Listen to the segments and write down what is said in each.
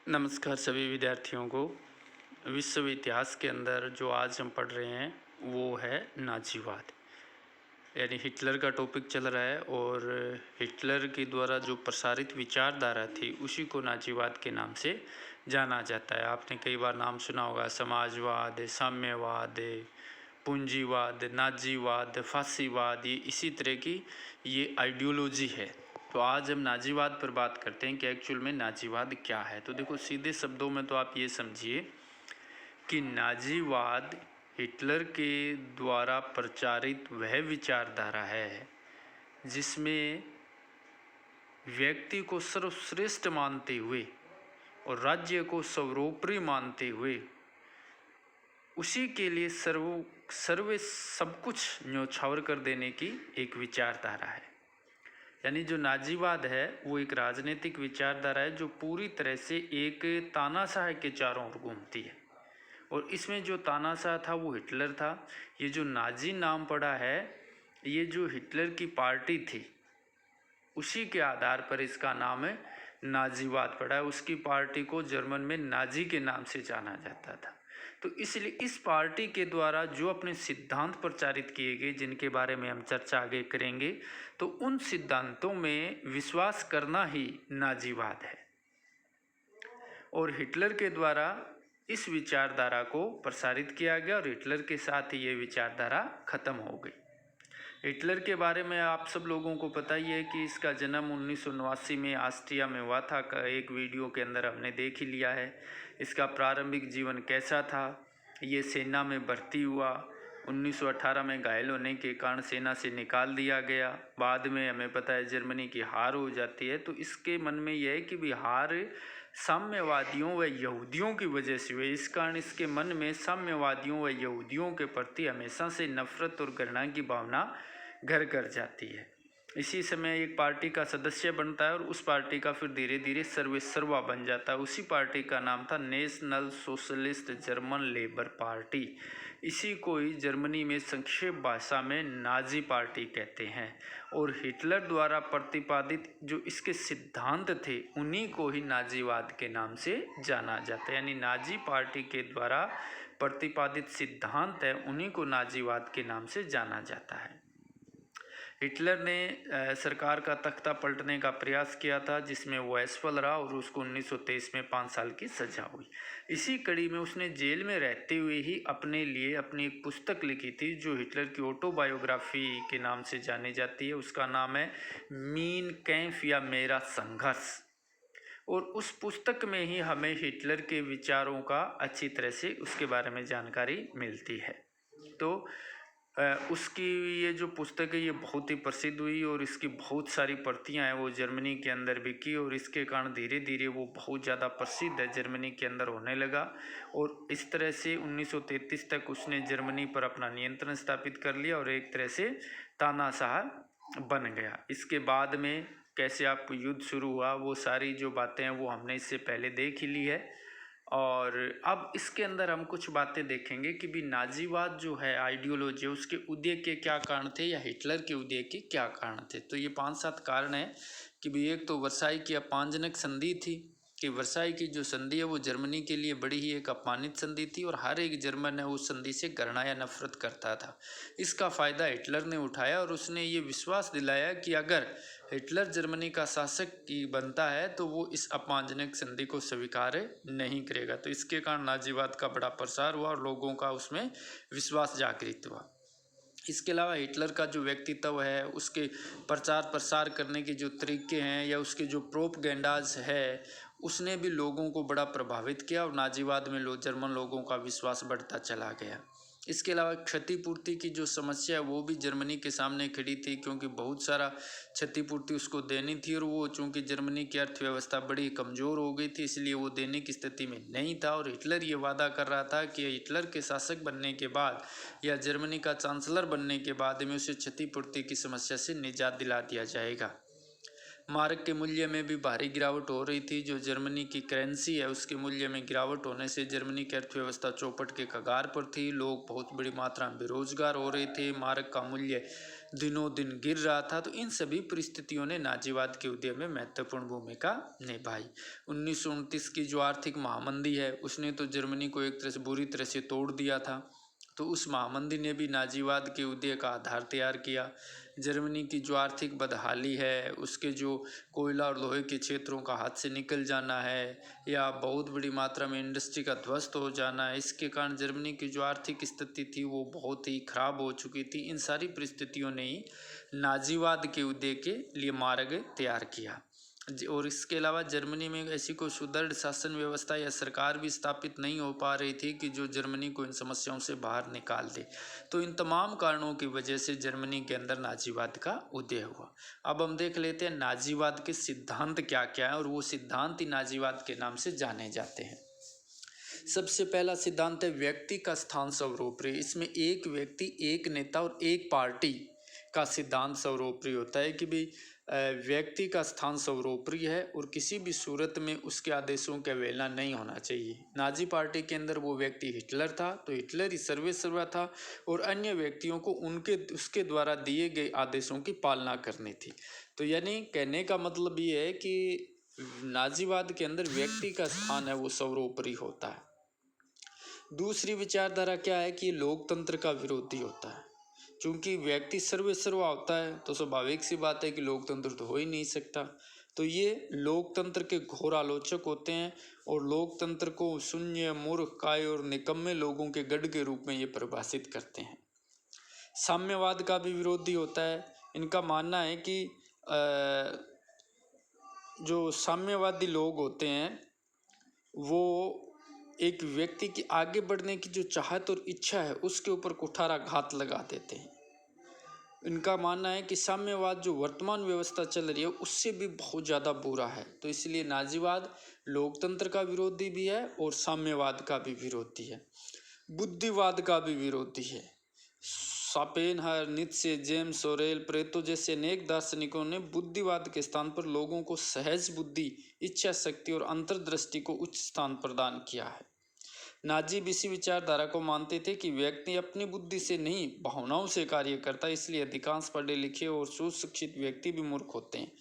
नमस्कार सभी विद्यार्थियों को। विश्व इतिहास के अंदर जो आज हम पढ़ रहे हैं वो है नाजीवाद, यानी हिटलर का टॉपिक चल रहा है। और हिटलर के द्वारा जो प्रसारित विचारधारा थी उसी को नाजीवाद के नाम से जाना जाता है। आपने कई बार नाम सुना होगा, समाजवाद, साम्यवाद, पूंजीवाद, नाजीवाद, फासीवाद, ये इसी तरह की ये आइडियोलॉजी है। तो आज हम नाजीवाद पर बात करते हैं कि एक्चुअल में नाजीवाद क्या है। तो देखो, सीधे शब्दों में तो आप ये समझिए कि नाजीवाद हिटलर के द्वारा प्रचारित वह विचारधारा है जिसमें व्यक्ति को सर्वश्रेष्ठ मानते हुए और राज्य को सर्वोपरि मानते हुए उसी के लिए सर्वे सब कुछ न्यौछावर कर देने की एक विचारधारा है। यानी जो नाजीवाद है वो एक राजनीतिक विचारधारा है जो पूरी तरह से एक तानाशाह के चारों ओर घूमती है। और इसमें जो तानाशाह था वो हिटलर था। ये जो नाजी नाम पड़ा है, ये जो हिटलर की पार्टी थी उसी के आधार पर इसका नाम है नाजीवाद पड़ा है। उसकी पार्टी को जर्मन में नाजी के नाम से जाना जाता था। तो इसलिए इस पार्टी के द्वारा जो अपने सिद्धांत प्रचारित किए गए, जिनके बारे में हम चर्चा आगे करेंगे, तो उन सिद्धांतों में विश्वास करना ही नाजीवाद है। और हिटलर के द्वारा इस विचारधारा को प्रसारित किया गया और हिटलर के साथ ही ये विचारधारा खत्म हो गई। हिटलर के बारे में आप सब लोगों को पता ही है कि इसका जन्म 1989 में ऑस्ट्रिया में हुआ था। एक वीडियो के अंदर हमने देख ही लिया है। इसका प्रारंभिक जीवन कैसा था। ये सेना में भर्ती हुआ, 1918 में घायल होने के कारण सेना से निकाल दिया गया। बाद में हमें पता है जर्मनी की हार हो जाती है। तो इसके मन में यह है कि भी हार साम्यवादियों व यहूदियों की वजह से हुई। इस कारण इसके मन में साम्यवादियों व यहूदियों के प्रति हमेशा से नफरत और घृणा की भावना घर कर जाती है। इसी समय एक पार्टी का सदस्य बनता है और उस पार्टी का फिर धीरे धीरे सर्वेसर्वा बन जाता है। उसी पार्टी का नाम था national socialist German labour party. इसी को ही जर्मनी में संक्षेप भाषा में नाजी पार्टी कहते हैं। और हिटलर द्वारा प्रतिपादित जो इसके सिद्धांत थे उन्हीं को ही नाजीवाद के नाम से जाना जाता है। यानी नाजी पार्टी के द्वारा प्रतिपादित सिद्धांत है उन्हीं को नाजीवाद के नाम से जाना जाता है। हिटलर ने सरकार का तख्ता पलटने का प्रयास किया था जिसमें वो असफल रहा और उसको 1923 में 5 साल की सजा हुई। इसी कड़ी में उसने जेल में रहते हुए ही अपने लिए अपनी एक पुस्तक लिखी थी जो हिटलर की ऑटोबायोग्राफी के नाम से जानी जाती है। उसका नाम है मीन कैंफ या मेरा संघर्ष। और उस पुस्तक में ही हमें हिटलर के विचारों का अच्छी तरह से उसके बारे में जानकारी मिलती है। तो उसकी ये जो पुस्तक है ये बहुत ही प्रसिद्ध हुई और इसकी बहुत सारी प्रतियां हैं वो जर्मनी के अंदर बिकी और इसके कारण धीरे धीरे वो बहुत ज़्यादा प्रसिद्ध है जर्मनी के अंदर होने लगा। और इस तरह से 1933 तक उसने जर्मनी पर अपना नियंत्रण स्थापित कर लिया और एक तरह से तानाशाह बन गया। इसके बाद में कैसे आपको युद्ध शुरू हुआ वो सारी जो बातें हैं वो हमने इससे पहले देख ही ली है। और अब इसके अंदर हम कुछ बातें देखेंगे कि भी नाजीवाद जो है आइडियोलॉजी उसके उदय के क्या कारण थे या हिटलर के उदय के क्या कारण थे। तो ये 5-7 कारण है कि भी एक तो वर्साई की अपमानजनक संधि थी कि वर्साई की जो संधि है वो जर्मनी के लिए बड़ी ही एक अपमानित संधि थी और हर एक जर्मन है उस संधि से घृणा या नफरत करता था। इसका फ़ायदा हिटलर ने उठाया और उसने ये विश्वास दिलाया कि अगर हिटलर जर्मनी का शासक बनता है तो वो इस अपमानजनक संधि को स्वीकार नहीं करेगा। तो इसके कारण नाजीवाद का बड़ा प्रसार हुआ और लोगों का उसमें विश्वास जागृत हुआ। इसके अलावा हिटलर का जो व्यक्तित्व है उसके प्रचार प्रसार करने के जो तरीके हैं या उसके जो प्रोपगेंडाज है उसने भी लोगों को बड़ा प्रभावित किया और नाजीवाद में जर्मन लोगों का विश्वास बढ़ता चला गया। इसके अलावा क्षतिपूर्ति की जो समस्या है वो भी जर्मनी के सामने खड़ी थी क्योंकि बहुत सारा क्षतिपूर्ति उसको देनी थी और वो चूँकि जर्मनी की अर्थव्यवस्था बड़ी कमज़ोर हो गई थी इसलिए वो देने की स्थिति में नहीं था। और हिटलर ये वादा कर रहा था कि हिटलर के शासक बनने के बाद या जर्मनी का चांसलर बनने के बाद में उसे क्षतिपूर्ति की समस्या से निजात दिला दिया जाएगा। मार्क के मूल्य में भी भारी गिरावट हो रही थी। जो जर्मनी की करेंसी है उसके मूल्य में गिरावट होने से जर्मनी की अर्थव्यवस्था चौपट के कगार पर थी। लोग बहुत बड़ी मात्रा में बेरोजगार हो रहे थे। मार्क का मूल्य दिनों दिन गिर रहा था। तो इन सभी परिस्थितियों ने नाजीवाद के उदय में महत्वपूर्ण भूमिका निभाई। 1929 की जो आर्थिक महामंदी है उसने तो जर्मनी को एक तरह से बुरी तरह से तोड़ दिया था। तो उस महामंदी ने भी नाजीवाद के उदय का आधार तैयार किया। जर्मनी की जो आर्थिक बदहाली है, उसके जो कोयला और लोहे के क्षेत्रों का हाथ से निकल जाना है या बहुत बड़ी मात्रा में इंडस्ट्री का ध्वस्त हो जाना है, इसके कारण जर्मनी की जो आर्थिक स्थिति थी वो बहुत ही खराब हो चुकी थी। इन सारी परिस्थितियों ने ही नाजीवाद के उदय के लिए मार्ग तैयार किया। और इसके अलावा जर्मनी में ऐसी कोई सुदृढ़ शासन व्यवस्था या सरकार भी स्थापित नहीं हो पा रही थी कि जो जर्मनी को इन समस्याओं से बाहर निकाल दे। तो इन तमाम कारणों की वजह से जर्मनी के अंदर नाजीवाद का उदय हुआ। अब हम देख लेते हैं नाजीवाद के सिद्धांत क्या क्या है, और वो सिद्धांत ही नाजीवाद के नाम से जाने जाते हैं। सबसे पहला सिद्धांत है व्यक्ति का स्थान सर्वोपरि। इसमें एक व्यक्ति, एक नेता और एक पार्टी का सिद्धांत सर्वोपरि होता है कि भाई व्यक्ति का स्थान सर्वोपरि है और किसी भी सूरत में उसके आदेशों की अवहेलना नहीं होना चाहिए। नाजी पार्टी के अंदर वो व्यक्ति हिटलर था, तो हिटलर ही सर्वेसर्वा था और अन्य व्यक्तियों को उसके द्वारा दिए गए आदेशों की पालना करनी थी। तो यानी कहने का मतलब ये है कि नाजीवाद के अंदर व्यक्ति का स्थान है वो सर्वोपरि होता है। दूसरी विचारधारा क्या है कि लोकतंत्र का विरोधी होता है। चूंकि व्यक्ति सर्वेसर्वा होता है तो स्वाभाविक सी बात है कि लोकतंत्र तो हो ही नहीं सकता। तो ये लोकतंत्र के घोर आलोचक होते हैं और लोकतंत्र को शून्य, मूर्ख, काय और निकम्मे लोगों के गढ़ के रूप में ये परिभाषित करते हैं। साम्यवाद का भी विरोधी होता है। इनका मानना है कि जो साम्यवादी लोग होते हैं वो एक व्यक्ति की आगे बढ़ने की जो चाहत और इच्छा है उसके ऊपर कुठाराघात लगा देते हैं। इनका मानना है कि साम्यवाद जो वर्तमान व्यवस्था चल रही है उससे भी बहुत ज़्यादा बुरा है। तो इसलिए नाजीवाद लोकतंत्र का विरोधी भी है और साम्यवाद का भी विरोधी है। बुद्धिवाद का भी विरोधी है। शोपेनहायर, नीत्शे, जेम्स सोरेल, प्रेतो जैसे अनेक दार्शनिकों ने बुद्धिवाद के स्थान पर लोगों को सहज बुद्धि, इच्छा शक्ति और अंतर्दृष्टि को उच्च स्थान प्रदान किया है। नाजी भी इसी विचारधारा को मानते थे कि व्यक्ति अपनी बुद्धि से नहीं भावनाओं से कार्य करता, इसलिए अधिकांश पढ़े लिखे और सुशिक्षित व्यक्ति भी मूर्ख होते हैं।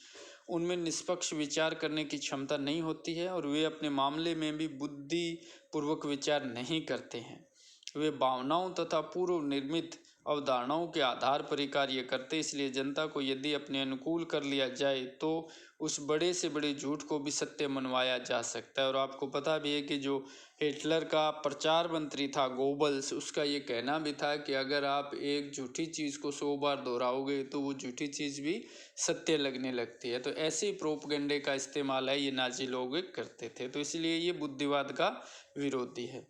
उनमें निष्पक्ष विचार करने की क्षमता नहीं होती है और वे अपने मामले में भी बुद्धि पूर्वक विचार नहीं करते हैं। वे भावनाओं तथा पूर्व निर्मित अवधारणाओं के आधार पर ही कार्य करते, इसलिए जनता को यदि अपने अनुकूल कर लिया जाए तो उस बड़े से बड़े झूठ को भी सत्य मनवाया जा सकता है। और आपको पता भी है कि जो हिटलर का प्रचार मंत्री था गोबल्स, उसका ये कहना भी था कि अगर आप एक झूठी चीज़ को 100 बार दोहराओगे तो वो झूठी चीज़ भी सत्य लगने लगती है। तो ऐसे ही प्रोपगेंडे का इस्तेमाल है ये नाजी लोग करते थे। तो इसलिए ये बुद्धिवाद का विरोधी है।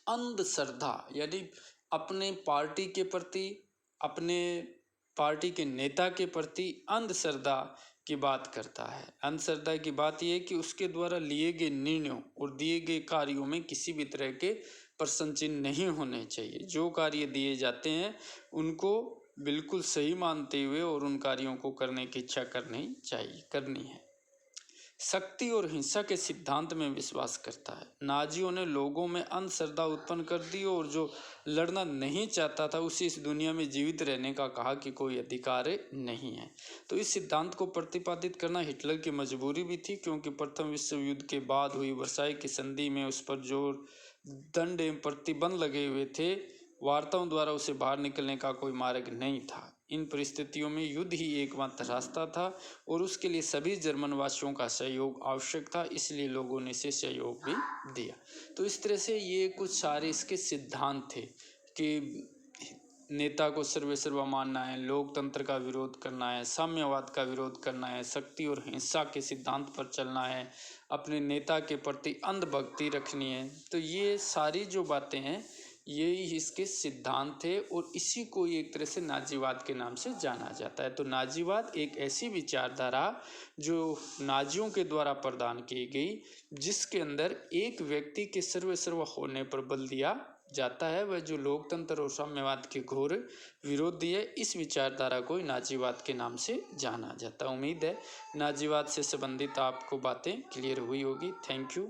अंधश्रद्धा यानी अपने पार्टी के प्रति, अपने पार्टी के नेता के प्रति अंधश्रद्धा की बात करता है। अंधश्रद्धा की बात यह है कि उसके द्वारा लिए गए निर्णयों और दिए गए कार्यों में किसी भी तरह के प्रश्न चिन्ह नहीं होने चाहिए। जो कार्य दिए जाते हैं उनको बिल्कुल सही मानते हुए और उन कार्यों को करने की इच्छा करनी है। शक्ति और हिंसा के सिद्धांत में विश्वास करता है। नाजियों ने लोगों में अंधश्रद्धा उत्पन्न कर दी और जो लड़ना नहीं चाहता था उसे इस दुनिया में जीवित रहने का कहा कि कोई अधिकार नहीं है। तो इस सिद्धांत को प्रतिपादित करना हिटलर की मजबूरी भी थी, क्योंकि प्रथम विश्व युद्ध के बाद हुई वर्साई की संधि में उस पर जोर, दंड एवं प्रतिबंध लगे हुए थे। वार्ताओं द्वारा उसे बाहर निकलने का कोई मार्ग नहीं था। इन परिस्थितियों में युद्ध ही एकमात्र रास्ता था और उसके लिए सभी जर्मन वासियों का सहयोग आवश्यक था, इसलिए लोगों ने इसे सहयोग भी दिया। तो इस तरह से ये कुछ सारे इसके सिद्धांत थे कि नेता को सर्वेसर्वा मानना है, लोकतंत्र का विरोध करना है, साम्यवाद का विरोध करना है, शक्ति और हिंसा के सिद्धांत पर चलना है, अपने नेता के प्रति अंधभक्ति रखनी है। तो ये सारी जो बातें हैं यही इसके सिद्धांत थे और इसी को एक तरह से नाजीवाद के नाम से जाना जाता है। तो नाजीवाद एक ऐसी विचारधारा जो नाजियों के द्वारा प्रदान की गई, जिसके अंदर एक व्यक्ति के सर्वेसर्वा होने पर बल दिया जाता है, वह जो लोकतंत्र और साम्यवाद के घोर विरोधी है। इस विचारधारा को नाजीवाद के नाम से जाना जाता है। उम्मीद है नाजीवाद से संबंधित आपको बातें क्लियर हुई होगी। Thank you.